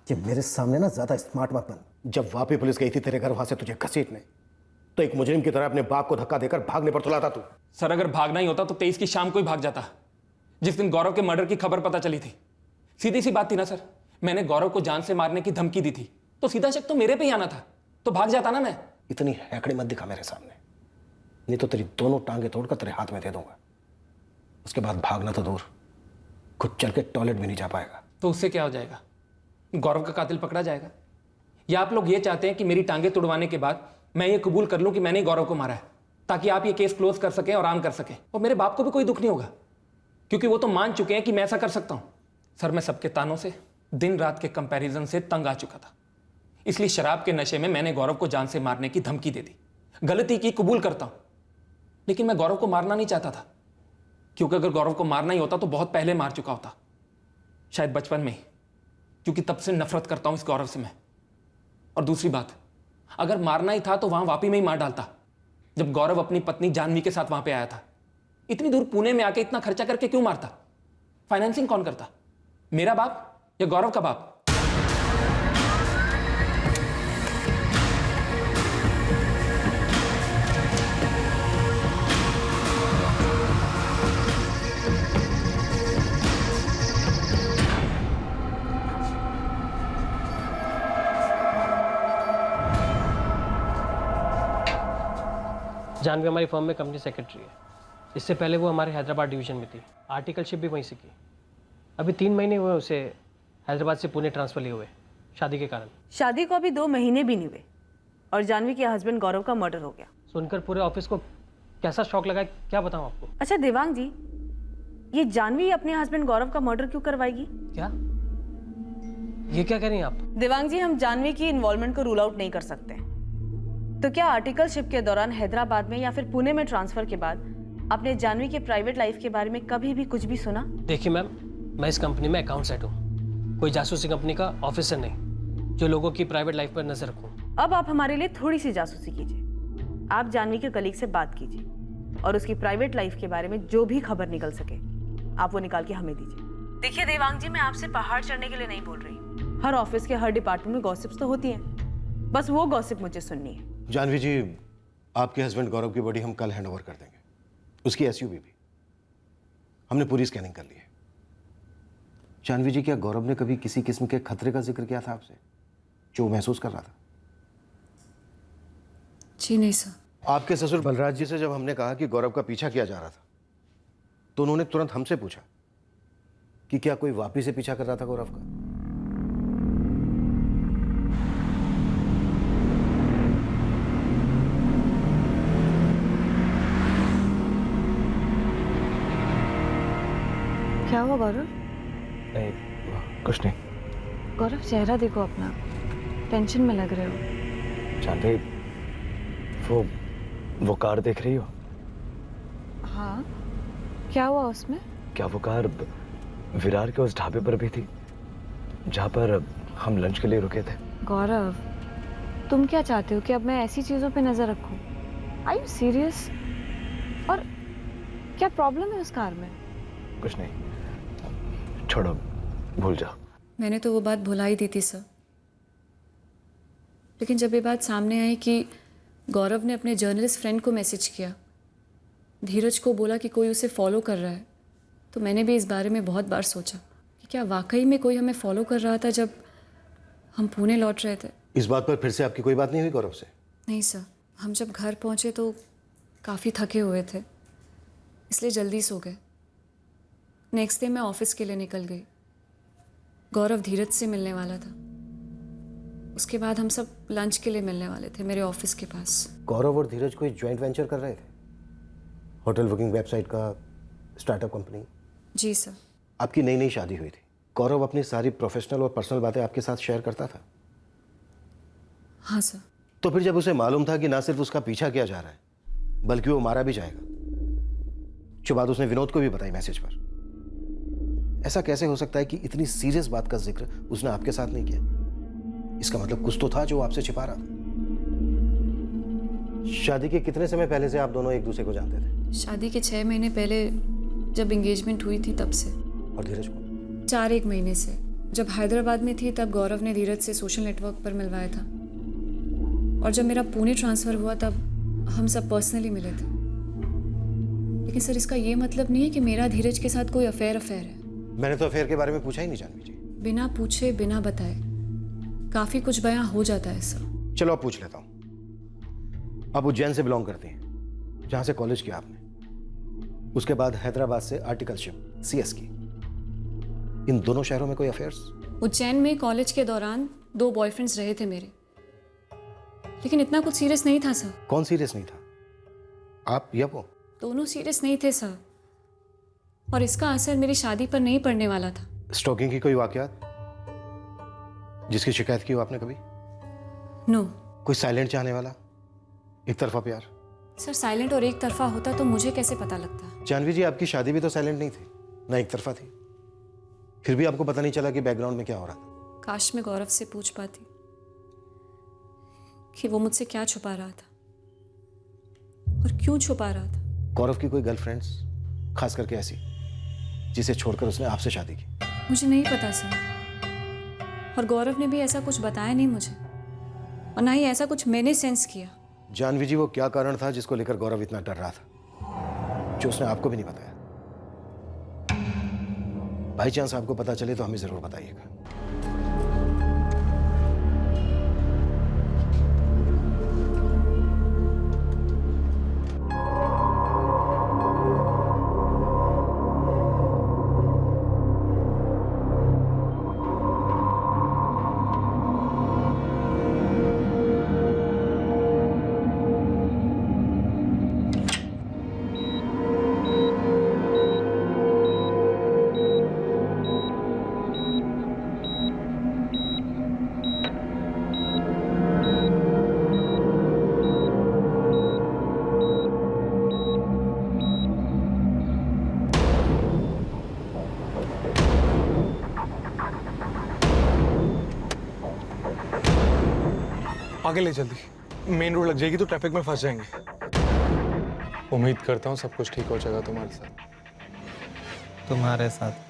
Speaker 3: ये मेरे सामने ना ज्यादा स्मार्ट मत बन। जब वापी पुलिस गई थी तेरे घर वहां से तुझे घसीटने, तो एक मुजरिम की तरह अपने बाप को धक्का देकर भागने पर तुला था तू।
Speaker 12: सर, अगर भागना ही होता तो 23 की शाम को ही भाग जाता, जिस दिन गौरव के मर्डर की खबर पता चली थी। सीधी सी बात थी ना सर, मैंने गौरव को जान से मारने की धमकी दी थी, तो सीधा शक तो मेरे पे ही आना था, तो भाग जाता ना मैं।
Speaker 3: इतनी हैकड़ी मत दिखा मेरे सामने, नहीं तो तेरी दोनों टांगे तोड़कर तेरे हाथ में दे दूंगा। उसके बाद भागना तो दूर, खुद चल के टॉयलेट भी नहीं जा पाएगा।
Speaker 12: तो उससे क्या हो जाएगा? गौरव का कातिल पकड़ा जाएगा? या आप लोग ये चाहते हैं कि मेरी टांगे तुड़वाने के बाद मैं ये कबूल कर लूं कि मैंने गौरव को मारा है, ताकि आप ये केस क्लोज कर सकें और आराम कर सकें, और मेरे बाप को भी कोई दुख नहीं होगा, क्योंकि वो तो मान चुके हैं कि मैं ऐसा कर सकता हूं। सर, मैं सबके तानों से, दिन रात के कंपैरिजन से तंग आ चुका था, इसलिए शराब के नशे में मैंने गौरव को जान से मारने की धमकी दे दी। गलती की, कबूल करता हूं, लेकिन मैं गौरव को मारना नहीं चाहता था, क्योंकि अगर गौरव को मारना ही होता तो बहुत पहले मार चुका होता, शायद बचपन में ही, क्योंकि तब से नफरत करता हूं इस गौरव से मैं। और दूसरी बात, अगर मारना ही था तो वहां वापी में ही मार डालता, जब गौरव अपनी पत्नी जानवी के साथ वहां पे आया था। इतनी दूर पुणे में आके इतना खर्चा करके क्यों मारता? फाइनेंसिंग कौन करता? मेरा बाप या गौरव का बाप?
Speaker 4: जानवी हमारी फर्म में कंपनी सेक्रेटरी है। इससे पहले वो हमारे हैदराबाद डिवीजन में थी। आर्टिकलशिप भी वहीं से की। अभी 3 महीने हुए उसे हैदराबाद से पुणे ट्रांसफर लिए हुए शादी के कारण।
Speaker 8: शादी को अभी 2 महीने भी नहीं हुए और जानवी के हस्बैंड गौरव का मर्डर हो गया।
Speaker 4: सुनकर पूरे ऑफिस को कैसा शॉक लगा क्या बताऊँ आपको।
Speaker 8: अच्छा देवांग जी, ये जानवी अपने हस्बैंड गौरव का मर्डर क्यों करवाएगी?
Speaker 4: क्या ये क्या कह रही हैं आप?
Speaker 8: देवांग जी, हम जानवी की इन्वॉल्वमेंट को रूल आउट नहीं कर सकते। तो क्या आर्टिकलशिप के दौरान हैदराबाद में या फिर पुणे में ट्रांसफर के बाद आपने जानवी के प्राइवेट लाइफ के बारे में कभी भी कुछ भी सुना?
Speaker 4: देखिए मैम, मैं इस कंपनी में अकाउंट सेट हूँ, कोई जासूसी कंपनी का ऑफिसर नहीं जो लोगों की प्राइवेट लाइफ पर नजर रखूँ।
Speaker 8: अब आप हमारे लिए थोड़ी सी जासूसी कीजिए। आप जानवी के कलीग से बात कीजिए और उसकी प्राइवेट लाइफ के बारे में जो भी खबर निकल सके आप वो निकाल के हमें दीजिए। देखिए देवांग जी, मैं आपसे पहाड़ चढ़ने के लिए नहीं बोल रही। हर ऑफिस के हर डिपार्टमेंट में गॉसिप्स तो होती हैं, बस वो गॉसिप मुझे सुननी है।
Speaker 3: जानवी जी, आपके हस्बैंड गौरव की बॉडी हम कल हैंडओवर कर देंगे, उसकी एसयूवी भी। हमने पूरी स्कैनिंग कर ली है। जानवी जी, क्या गौरव ने कभी किसी किस्म के खतरे का जिक्र किया था आपसे जो वो महसूस कर रहा था?
Speaker 22: जी नहीं सर।
Speaker 3: आपके ससुर बलराज जी से जब हमने कहा कि गौरव का पीछा किया जा रहा था तो उन्होंने तुरंत हमसे पूछा कि क्या कोई वापी से पीछा कर रहा था गौरव का।
Speaker 22: क्या हुआ गौरव?
Speaker 15: नहीं, कुछ नहीं।
Speaker 22: गौरव चेहरा देखो अपना, टेंशन में लग रहे हो।
Speaker 15: जानवी, वो कार देख रही हो?
Speaker 22: हाँ, क्या हुआ उसमें?
Speaker 15: क्या वो कार विरार के उस ढाबे पर भी थी जहाँ पर हम लंच के लिए रुके थे?
Speaker 22: गौरव, तुम क्या चाहते हो कि अब मैं ऐसी चीजों पे नजर रखूं? Are you serious? और क्या प्रॉब्लम है उस कार में?
Speaker 15: कुछ नहीं, छोड़ो, भूल जाओ।
Speaker 22: मैंने तो वो बात भुला ही दी थी सर, लेकिन जब ये बात सामने आई कि गौरव ने अपने जर्नलिस्ट फ्रेंड को मैसेज किया, धीरज को बोला कि कोई उसे फॉलो कर रहा है, तो मैंने भी इस बारे में बहुत बार सोचा कि क्या वाकई में कोई हमें फॉलो कर रहा था जब हम पुणे लौट रहे थे।
Speaker 3: इस बात पर फिर से आपकी कोई बात नहीं हुई गौरव से?
Speaker 22: नहीं सर, हम जब घर पहुंचे तो काफ़ी थके हुए थे, इसलिए जल्दी सो गए। नेक्स्ट डे मैं ऑफिस के लिए निकल गई। गौरव धीरज से मिलने वाला था। उसके बाद हम सब लंच के लिए मिलने वाले थे मेरे ऑफिस के पास।
Speaker 3: गौरव और धीरज कोई जॉइंट वेंचर कर रहे थे? होटल बुकिंग वेबसाइट का स्टार्टअप कंपनी?
Speaker 22: जी सर।
Speaker 3: आपकी नई नई शादी हुई थी। गौरव अपनी सारी प्रोफेशनल और पर्सनल बातें आपके साथ शेयर करता था?
Speaker 22: हाँ सर।
Speaker 3: तो फिर जब उसे मालूम था कि ना सिर्फ उसका पीछा किया जा रहा है बल्कि वो मारा भी जाएगा, जो बात उसने विनोद को भी बताई मैसेज पर, ऐसा कैसे हो सकता है कि इतनी सीरियस बात का जिक्र उसने आपके साथ नहीं किया? इसका मतलब कुछ तो था जो आपसे छिपा रहा था। शादी के कितने समय पहले से आप दोनों एक दूसरे को जानते थे?
Speaker 22: शादी के 6 महीने पहले जब एंगेजमेंट हुई थी तब से।
Speaker 3: और धीरज को?
Speaker 22: 4-1 महीने से। जब हैदराबाद में थी तब गौरव ने धीरज से सोशल नेटवर्क पर मिलवाया था, और जब मेरा पुणे ट्रांसफ़र हुआ तब हम सब पर्सनली मिले थे। लेकिन सर, इसका ये मतलब नहीं है कि मेरा धीरज के साथ कोई अफेयर है।
Speaker 3: मैंने तो अफेयर के बारे में पूछा ही नहीं जानवी जी।
Speaker 22: बिना पूछे बिना बताए काफ़ी कुछ बयां हो जाता है सर।
Speaker 3: चलो अब पूछ लेता हूँ। आप उज्जैन से बिलोंग करती हैं, जहाँ से कॉलेज किया आपने। उसके बाद हैदराबाद से आर्टिकलशिप CS की। इन दोनों शहरों में कोई अफेयर्स?
Speaker 22: उज्जैन में कॉलेज के दौरान 2 बॉयफ्रेंड्स रहे थे मेरे, लेकिन इतना कुछ सीरियस नहीं था सर।
Speaker 3: कौन सीरियस नहीं था, आप या वो?
Speaker 22: दोनों सीरियस नहीं थे सर, और इसका असर मेरी शादी पर नहीं पड़ने वाला था।
Speaker 3: स्टॉकिंग की कोई वाकयात जिसकी शिकायत की हो आपने कभी?
Speaker 22: नो।
Speaker 3: कोई साइलेंट चाहने वाला, एक तरफा प्यार?
Speaker 22: सर, साइलेंट और एक तरफा होता तो मुझे कैसे पता लगता?
Speaker 3: जानवी जी, आपकी शादी भी तो साइलेंट नहीं थी, ना एक तरफा थी। फिर भी आपको पता नहीं चला कि बैकग्राउंड में क्या हो रहा था।
Speaker 22: काश मैं गौरव से पूछ पाती कि वो मुझसे क्या छुपा रहा था और क्यों छुपा रहा था।
Speaker 3: गौरव की कोई गर्लफ्रेंड्स, खास करके ऐसी जिसे छोड़कर उसने आपसे शादी की?
Speaker 22: मुझे नहीं पता सर। और गौरव ने भी ऐसा कुछ बताया नहीं मुझे, और ना ही ऐसा कुछ मैंने सेंस किया।
Speaker 3: जानवी जी, वो क्या कारण था जिसको लेकर गौरव इतना डर रहा था, जो उसने आपको भी नहीं बताया? बाई चांस आपको पता चले तो हमें जरूर बताइएगा।
Speaker 2: आगे ले जल्दी, मेन रोड लग जाएगी तो ट्रैफिक में फंस जाएंगे। उम्मीद करता हूँ सब कुछ ठीक हो जाएगा तुम्हारे साथ।
Speaker 1: तुम्हारे साथ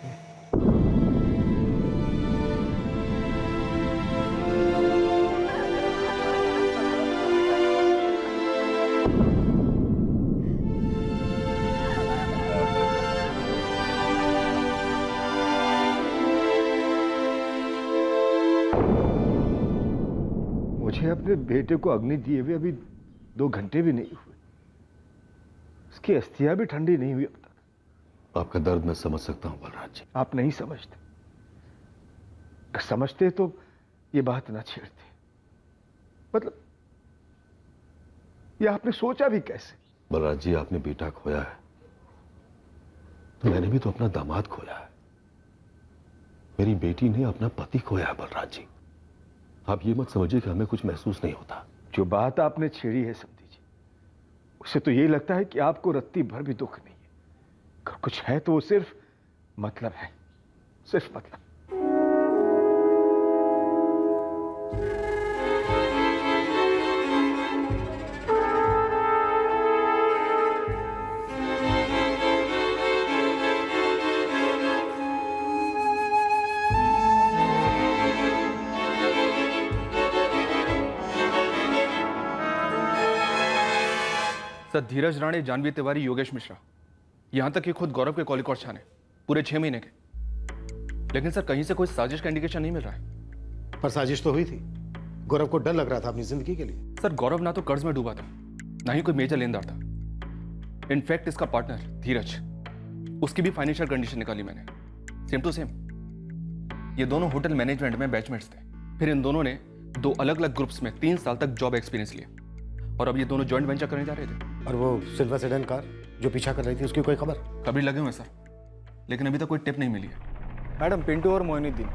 Speaker 15: मुझे अपने बेटे को अग्नि दिए हुए अभी 2 घंटे भी नहीं हुए, उसकी अस्थियां भी ठंडी नहीं हुई अब तक।
Speaker 14: आपका दर्द मैं समझ सकता हूं बलराज जी।
Speaker 15: आप नहीं समझते, अगर समझते तो ये बात ना छेड़ते। मतलब ये आपने सोचा भी कैसे?
Speaker 14: बलराज जी, आपने बेटा खोया है तो मैंने भी तो अपना दामाद खोया है। मेरी बेटी ने अपना पति खोया है बलराज जी। आप ये मत समझिए कि हमें कुछ महसूस नहीं होता।
Speaker 15: जो बात आपने छेड़ी है समझी जी, उससे तो यही लगता है कि आपको रत्ती भर भी दुख नहीं है। अगर कुछ है तो वो सिर्फ मतलब है, सिर्फ मतलब।
Speaker 17: सर, धीरज राणे, जानवी तिवारी, योगेश मिश्रा, यहां तक कि खुद गौरव के कॉलिक और छाने पूरे 6 महीने के। लेकिन सर, कहीं से कोई साजिश का इंडिकेशन नहीं मिल रहा है।
Speaker 3: पर साजिश तो हुई थी। गौरव को डर लग रहा था अपनी जिंदगी के लिए।
Speaker 17: सर, गौरव ना तो कर्ज में डूबा था, ना ही कोई मेजर लेनदार था। इनफैक्ट इसका पार्टनर धीरज, उसकी भी फाइनेंशियल कंडीशन निकाली मैंने, सेम टू सेम। ये दोनों होटल मैनेजमेंट में बैचमेट्स थे। फिर इन दोनों ने 2 अलग अलग ग्रुप्स में 3 साल तक जॉब एक्सपीरियंस लिया, और अब ये दोनों जॉइंट वेंचर करने जा रहे थे।
Speaker 3: और वो सिल्वर सेडान कार जो पीछा कर रही थी, उसकी कोई खबर?
Speaker 17: कभी लगे हुए सर, लेकिन अभी तक कोई टिप नहीं मिली है।
Speaker 1: मैडम, पिंटू और मोइनुद्दीन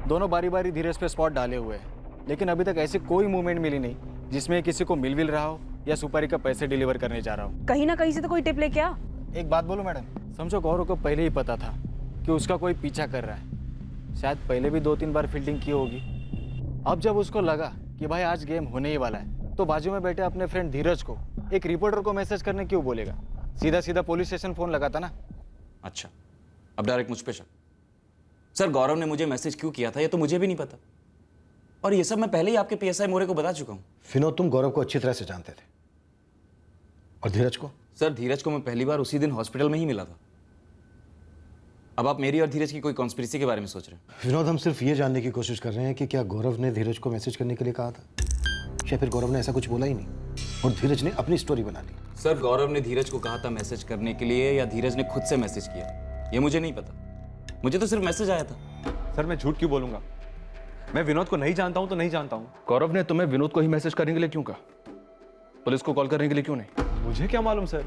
Speaker 1: दोनों बारी बारी धीरज पे स्पॉट डाले हुए हैं, लेकिन अभी तक ऐसी कोई मूवमेंट मिली नहीं जिसमें किसी को मिल रहा हो या सुपारी का पैसे डिलीवर करने जा रहा हो।
Speaker 8: कहीं ना कहीं से तो कोई टिप लेके आ।
Speaker 1: एक बात बोलो मैडम, समझो गौरव को पहले ही पता था कि उसका कोई पीछा कर रहा है। शायद पहले भी 2-3 बार फील्डिंग की होगी। अब जब उसको लगा कि भाई आज गेम होने ही वाला है, तो बाजू में बैठे अपने फ्रेंड धीरज को एक रिपोर्टर को मैसेज करने क्यों बोलेगा? सीधा सीधा पुलिस स्टेशन फोन लगाता ना।
Speaker 7: अच्छा, अब डायरेक्ट मुझ पे शक। सर, गौरव ने मुझे मैसेज क्यों किया था ये तो मुझे भी नहीं पता, और ये सब मैं पहले ही आपके पीएसआई मोरे को बता चुका हूँ।
Speaker 3: विनोद, तुम गौरव को अच्छी तरह से जानते थे। और धीरज को?
Speaker 7: सर, धीरज को मैं पहली बार उसी दिन हॉस्पिटल में ही मिला था। अब आप मेरी और धीरज की कोई कॉन्स्पिरेसी के बारे में सोच रहे हैं?
Speaker 3: विनोद, हम सिर्फ ये जानने की कोशिश कर रहे हैं कि क्या गौरव ने धीरज को मैसेज करने के लिए कहा था, या फिर गौरव ने ऐसा कुछ बोला ही नहीं और धीरज ने अपनी स्टोरी बना ली?
Speaker 7: सर, गौरव ने धीरज को कहा था मैसेज करने के लिए या धीरज ने खुद से मैसेज किया, ये मुझे नहीं पता। मुझे तो सिर्फ मैसेज आया था।
Speaker 6: सर, मैं झूठ क्यों बोलूंगा? मैं विनोद को नहीं जानता हूं तो नहीं जानता हूं।
Speaker 17: गौरव ने तुम्हें विनोद को ही मैसेज करने के लिए क्यों कहा? पुलिस को कॉल करने के लिए क्यों नहीं?
Speaker 6: मुझे क्या मालूम सर,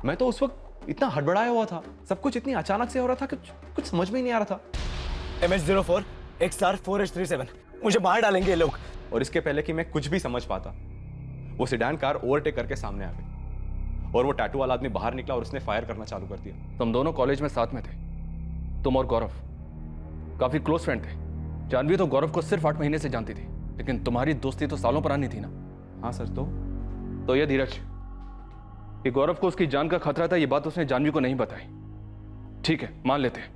Speaker 6: मैं तो उस वक्त इतना हड़बड़ाया हुआ था, सब कुछ इतनी अचानक से हो रहा था कि कुछ समझ में ही नहीं आ रहा था।
Speaker 1: MH04 XR4H37, मुझे मार डालेंगे ये लोग।
Speaker 6: और इसके पहले कि मैं कुछ भी समझ पाता, वो सेडान कार ओवरटेक करके सामने आ गई और वो टैटू वाला आदमी बाहर निकला और उसने फायर करना चालू कर दिया।
Speaker 17: तुम दोनों कॉलेज में साथ में थे, तुम और गौरव काफी क्लोज फ्रेंड थे। जानवी तो गौरव को सिर्फ 8 महीने से जानती थी, लेकिन तुम्हारी दोस्ती तो सालों पुरानी थी ना।
Speaker 6: हाँ सर। तो
Speaker 17: ये धीरज कि गौरव को उसकी जान का खतरा था, ये बात उसने जानवी को नहीं बताई। ठीक है, मान लेते हैं,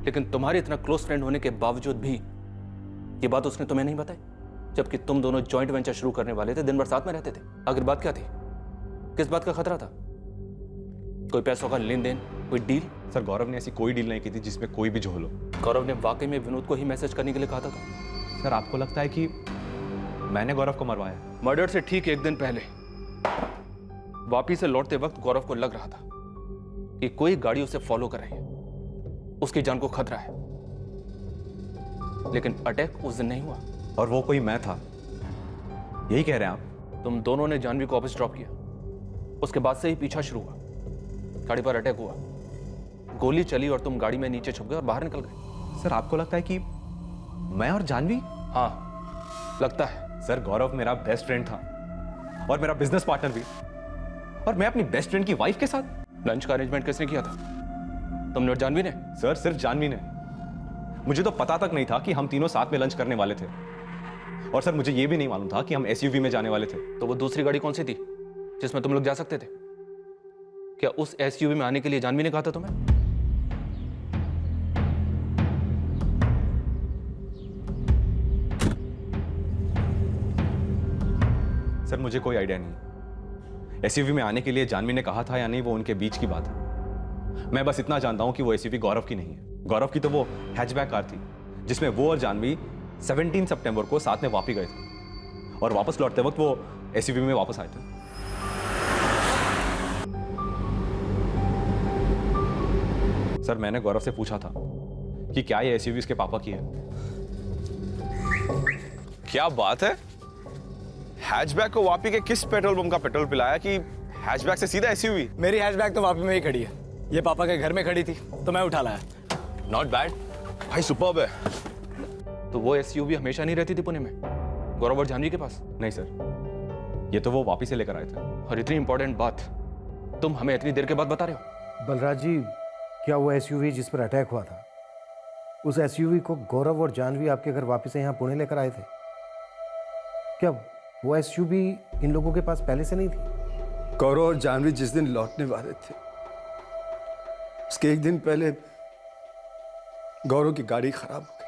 Speaker 7: लेकिन तुम्हारे इतना क्लोज फ्रेंड होने के बावजूद भी ये बात उसने तुम्हें नहीं बताई, जबकि तुम दोनों जॉइंट वेंचर शुरू करने वाले थे, दिन भर साथ में रहते थे। आखिर बात क्या थी? किस बात का खतरा था? कोई पैसों का लेन देन, कोई डील?
Speaker 6: सर गौरव ने ऐसी कोई डील नहीं की थी जिसमें कोई भी झोल हो।
Speaker 7: गौरव ने वाकई में विनोद को ही मैसेज करने के लिए कहा था।
Speaker 6: सर आपको लगता है कि मैंने गौरव को मरवाया?
Speaker 7: मर्डर से ठीक एक दिन पहले वापी से लौटते वक्त गौरव को लग रहा था कि कोई गाड़ी उसे फॉलो कर रही है, उसकी जान को खतरा है। लेकिन अटैक उस दिन नहीं हुआ।
Speaker 6: और वो कोई मैं था, यही कह रहे हैं आप?
Speaker 7: तुम दोनों ने जानवी को वापस ड्रॉप किया, उसके बाद से ही पीछा शुरू हुआ। गाड़ी पर अटैक हुआ, गोली चली और तुम गाड़ी में नीचे छुप गए और बाहर निकल गए।
Speaker 6: सर आपको लगता है कि मैं और जानवी?
Speaker 7: हाँ लगता है।
Speaker 6: सर गौरव मेरा बेस्ट फ्रेंड था और मेरा बिजनेस पार्टनर भी, और मैं अपनी बेस्ट फ्रेंड की वाइफ के साथ।
Speaker 7: लंच का अरेंजमेंट किसने किया था? तुमने और जानवी ने?
Speaker 6: सर सिर्फ जानवी ने। मुझे तो पता तक नहीं था कि हम तीनों साथ में लंच करने वाले थे, और सर मुझे यह भी नहीं मालूम था कि हम एसयूवी में जाने वाले थे।
Speaker 7: तो वो दूसरी गाड़ी कौन सी थी जिसमें तुम लोग जा सकते थे? क्या उस एसयूवी में आने के लिए जानवी ने कहा था तुम्हें?
Speaker 6: सर मुझे कोई आइडिया नहीं। एसयूवी में आने के लिए जानवी ने कहा था या नहीं, वो उनके बीच की बात है। मैं बस इतना जानता हूं कि वो एसयूवी गौरव की नहीं है। गौरव की तो वो हैचबैक कार थी जिसमें वो और जानवी 17 सितंबर को साथ में वापी गए थे, और वापस लौटते वक्त वो एसयूवी में वापस आए थे। सर मैंने गौरव से पूछा था कि क्या ये एसयूवी इसके पापा की है।
Speaker 9: क्या बात है? हैचबैक को वापी के किस पेट्रोल पंप का पेट्रोल पिलाया कि हैचबैक से सीधा एसयूवी?
Speaker 1: मेरी हैचबैक तो वापी में ही खड़ी है, ये पापा के घर में खड़ी थी तो मैं उठा लाया।
Speaker 9: नॉट बैड भाई, सुपर्ब है।
Speaker 7: तो वो एसयूवी हमेशा नहीं रहती थी पुणे में गौरव और जानवी के पास?
Speaker 6: नहीं सर, ये तो वो वापी से लेकर आए थे।
Speaker 7: और इतनी इंपॉर्टेंट बात तुम हमें इतनी देर के बाद बता रहे हो?
Speaker 3: बलराज जी, क्या वो एसयूवी जिस पर अटैक हुआ था, उस एसयूवी को गौरव और जानवी आपके घर वापस यहाँ पुणे लेकर आए थे? क्या वो एसयूवी इन लोगों के पास पहले से नहीं थी?
Speaker 11: गौरव और जानवी जिस दिन लौटने वाले थे उसके एक दिन पहले गौरव की गाड़ी खराब हो गई।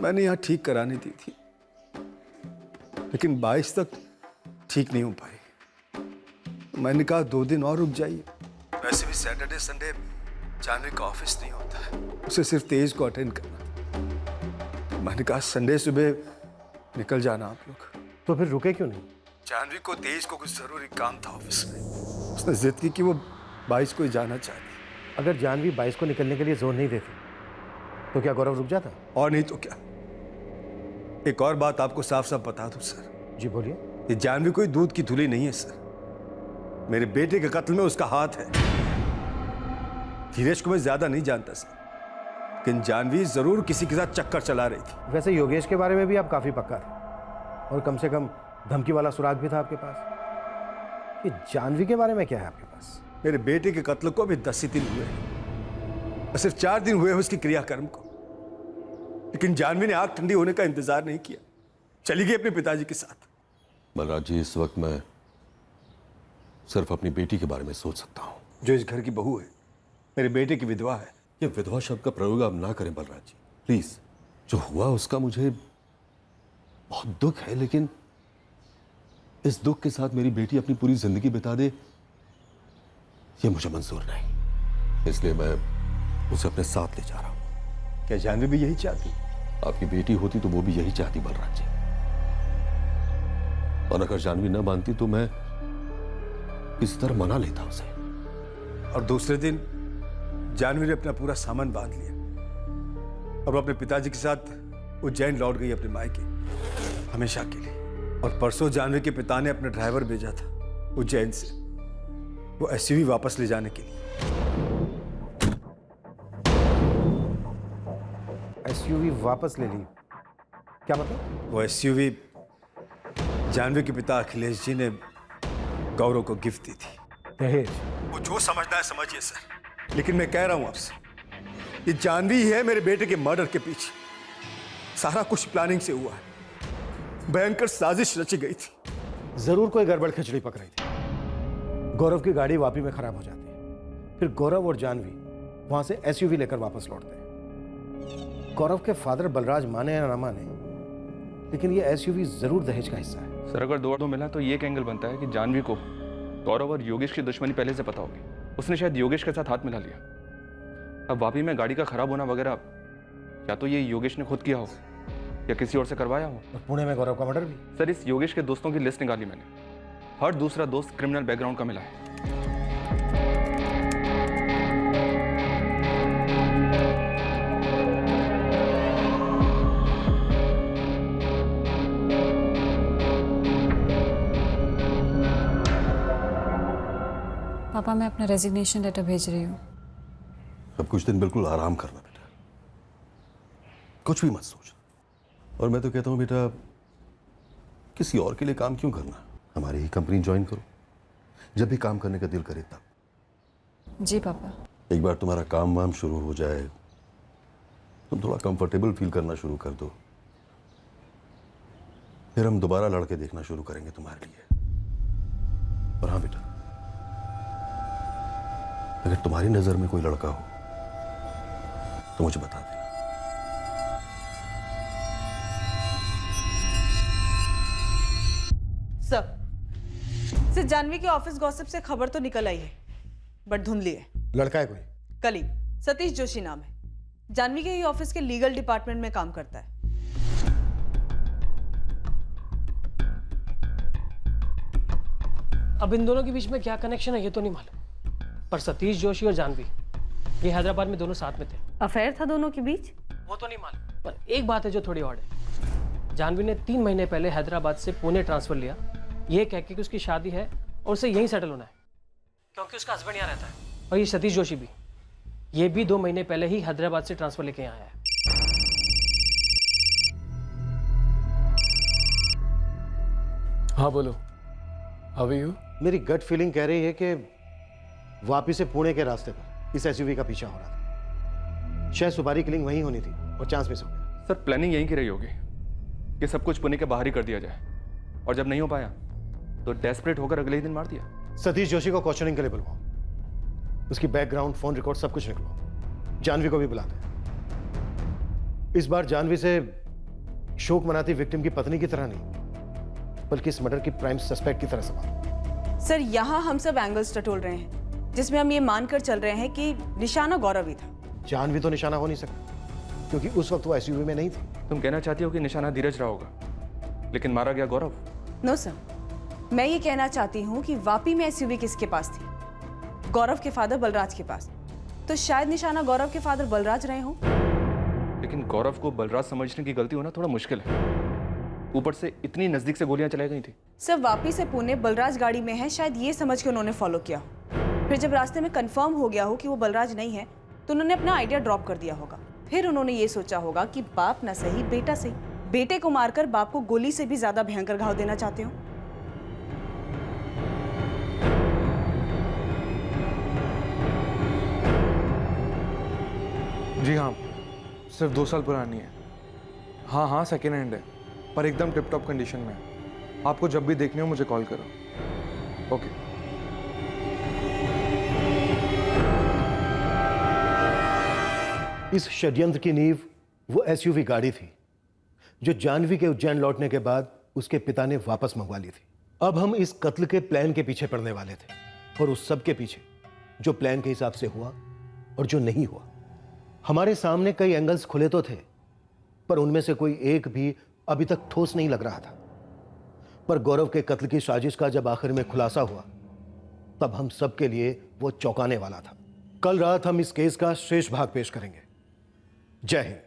Speaker 11: मैंने यहाँ ठीक कराने दी थी, लेकिन 22 तक ठीक नहीं हो पाई। मैंने कहा 2 दिन और रुक जाइए। वैसे भी सैटरडे संडे जानवी का ऑफिस नहीं होता है, उसे सिर्फ तेज को अटेंड करना था। मैंने कहा संडे सुबह निकल जाना आप लोग।
Speaker 3: तो फिर रुके क्यों नहीं?
Speaker 11: जानवी को तेज को कुछ जरूरी काम था ऑफिस में, उसने जिद की कि वो 22 को ही जाना चाहती।
Speaker 3: अगर जानवी 22 को निकलने के लिए जोर नहीं देती तो क्या गौरव रुक जाता?
Speaker 11: और नहीं तो क्या। एक और बात आपको साफ साफ बता दूं सर।
Speaker 3: जी बोलिए।
Speaker 11: ये जानवी कोई दूध की धुली नहीं है सर, मेरे बेटे के कत्ल में उसका हाथ है। धीरज को मैं ज्यादा नहीं जानता सर, लेकिन जानवी जरूर किसी के साथ चक्कर चला रही थी।
Speaker 3: वैसे योगेश के बारे में भी आप काफी पक्का थे, और कम से कम धमकी वाला सुराग भी था आपके पास। ये जानवी के बारे में क्या है आपके पास?
Speaker 11: मेरे बेटे के कत्ल को अभी 10 ही दिन हुए हैं, और सिर्फ 4 दिन हुए हैं उसकी क्रियाकर्म को, लेकिन जानवी ने आग ठंडी होने का इंतजार नहीं किया, चली गई अपने पिताजी के साथ।
Speaker 14: बलराज जी, इस वक्त मैं सिर्फ अपनी बेटी के बारे में सोच सकता हूँ,
Speaker 11: जो इस घर की बहू है, मेरे बेटे की विधवा है।
Speaker 14: ये विधवा शब्द का प्रयोग आप ना करें बलराज जी, प्लीज। जो हुआ उसका मुझे बहुत दुख है, लेकिन इस दुख के साथ मेरी बेटी अपनी पूरी जिंदगी बिता दे, ये मुझे मंजूर नहीं। इसलिए मैं उसे अपने साथ ले जा रहा हूं।
Speaker 11: क्या जानवी भी यही चाहती?
Speaker 14: आपकी बेटी होती तो वो भी यही चाहती बलराज जी, और अगर जानवी न मानती तो मैं किसी तरह मना लेता उसे।
Speaker 11: और दूसरे दिन जानवी ने अपना पूरा सामान बांध लिया और वो अपने पिताजी के साथ उज्जैन लौट गई अपने मायके हमेशा के लिए। और परसों जानवी के पिता ने अपना ड्राइवर भेजा था उज्जैन से वो एसयूवी वापस ले जाने के लिए।
Speaker 3: एसयूवी वापस ले ली? क्या मतलब?
Speaker 11: वो एसयूवी जानवी के पिता अखिलेश जी ने गौरव को गिफ्ट दी थी।
Speaker 3: दहेज?
Speaker 11: वो जो समझना है समझिए सर, लेकिन मैं कह रहा हूं आपसे, ये जानवी ही है मेरे बेटे के मर्डर के पीछे। सारा कुछ प्लानिंग से हुआ है, भयंकर साजिश रची गई थी।
Speaker 3: जरूर कोई गड़बड़ खिचड़ी पक रही थी। गौरव की गाड़ी वापी में खराब हो जाती है। फिर गौरव और जानवी वहां से एसयूवी लेकर वापस लौटते हैं। गौरव के फादर बलराज माने या ना माने, लेकिन ये एसयूवी जरूर दहेज का हिस्सा है।
Speaker 6: सर अगर दो मिला तो ये एक एंगल बनता है कि जानवी को गौरव और योगेश की दुश्मनी पहले से पता होगी। उसने शायद योगेश के साथ हाथ मिला लिया। अब वापी में गाड़ी का खराब होना वगैरह या तो ये योगेश ने खुद किया हो या किसी और से करवाया हो।
Speaker 3: और पुणे में गौरव का मर्डर भी।
Speaker 6: सर इस योगेश के दोस्तों की लिस्ट निकाली मैंने, हर दूसरा दोस्त क्रिमिनल बैकग्राउंड का मिला है।
Speaker 22: पापा मैं अपना रेजिग्नेशन लेटर भेज रही हूँ।
Speaker 14: अब कुछ दिन बिल्कुल आराम करना बेटा, कुछ भी मत सोच। और मैं तो कहता हूँ बेटा, किसी और के लिए काम क्यों करना, हमारी ही कंपनी ज्वाइन करो, जब भी काम करने का दिल करे तब।
Speaker 22: जी पापा।
Speaker 14: एक बार तुम्हारा काम वाम शुरू हो जाए, तुम थोड़ा कंफर्टेबल फील करना शुरू कर दो, फिर हम दोबारा लड़के देखना शुरू करेंगे तुम्हारे लिए। और हाँ बेटा, अगर तुम्हारी नजर में कोई लड़का हो तो मुझे बता देना।
Speaker 8: सर जानवी के ऑफिस गॉसिप से खबर तो निकल आई है, बट धुंधली है।
Speaker 3: लड़का है कोई?
Speaker 8: कलीग सतीश जोशी नाम है, जानवी के ही ऑफिस के लीगल डिपार्टमेंट में काम करता है।
Speaker 4: अब इन दोनों के बीच में क्या कनेक्शन है ये तो नहीं मालूम, पर सतीश जोशी और जानवी ये हैदराबाद में दोनों साथ में थे।
Speaker 8: अफेयर था दोनों के बीच?
Speaker 4: वो तो नहीं मालूम, पर एक बात है जो थोड़ी ऑड है। जानवी ने 3 महीने पहले हैदराबाद से पुणे ट्रांसफर लिया, ये कह के कि उसकी शादी है और उसे यहीं सेटल होना है, क्योंकि उसका हस्बैंड यहाँ रहता है। और ये सतीश जोशी भी, ये भी 2 महीने पहले ही हैदराबाद से ट्रांसफर लेके यहाँ आया है।
Speaker 2: हाँ बोलो, हाउ आर यू?
Speaker 3: मेरी गट फीलिंग कह रही है कि वापी से पुणे के रास्ते पर इस एसयूवी का पीछा हो रहा था। शायद सुपारी किलिंग वहीं होनी थी और चांस मिस हो गया।
Speaker 6: सर प्लानिंग यहीं की रही होगी कि सब कुछ पुणे के बाहर ही कर दिया जाए, और जब नहीं हो पाया तो डेस्परेट होकर अगले ही दिन मार दिया।
Speaker 3: सतीश जोशी को क्वेश्चनिंग के लिए बुलवाओ, उसकी बैकग्राउंड, फोन रिकॉर्ड सब कुछ निकलवाओ। जानवी को भी बुलाते हैं। इस बार जानवी से शोक मनाती विक्टिम की पत्नी की तरह नहीं, बल्कि इस मर्डर की प्राइम सस्पेक्ट की तरह सवाल।
Speaker 8: सर यहाँ हम सब एंगल्स टटोल रहे हैं, जिसमें हम ये मानकर चल रहे हैं कि निशाना गौरव ही था।
Speaker 3: जानवी तो निशाना हो नहीं सकता, क्योंकि उस वक्त वो एसयूवी में नहीं थी।
Speaker 6: तुम कहना चाहती हो कि निशाना धीरज रहा होगा, लेकिन मारा गया गौरव?
Speaker 8: नो सर, मैं ये कहना चाहती हूँ कि वापी में एसयूवी किसके पास थी? गौरव के फादर बलराज के पास। तो शायद निशाना गौरव के फादर बलराज रहे हों।
Speaker 6: लेकिन गौरव को बलराज समझने की गलती होना थोड़ा मुश्किल है, ऊपर से इतनी नजदीक से गोलियां चलाई गई थी।
Speaker 8: सर वापी से पुणे बलराज गाड़ी में है, शायद ये समझ के उन्होंने फॉलो किया हो। फिर जब रास्ते में कंफर्म हो गया हो कि वो बलराज नहीं है, तो उन्होंने अपना आइडिया ड्रॉप कर दिया होगा। फिर उन्होंने ये सोचा होगा कि बाप ना सही बेटा सही, बेटे को मारकर बाप को गोली से भी ज्यादा भयंकर घाव देना चाहते हो।
Speaker 10: जी हाँ, सिर्फ 2 साल पुरानी है। हाँ हाँ सेकेंड हैंड है, पर एकदम टिप टॉप कंडीशन में है। आपको जब भी देखनी हो मुझे कॉल करो। ओके।
Speaker 3: इस षड्यंत्र की नींव वो एसयूवी गाड़ी थी जो जानवी के उज्जैन लौटने के बाद उसके पिता ने वापस मंगवा ली थी। अब हम इस कत्ल के प्लान के पीछे पड़ने वाले थे, और उस सब के पीछे जो प्लान के हिसाब से हुआ और जो नहीं हुआ। हमारे सामने कई एंगल्स खुले तो थे, पर उनमें से कोई एक भी अभी तक ठोस नहीं लग रहा था। पर गौरव के कत्ल की साजिश का जब आखिर में खुलासा हुआ, तब हम सब के लिए वो चौंकाने वाला था। कल रात हम इस केस का शेष भाग पेश करेंगे। जय हिंद।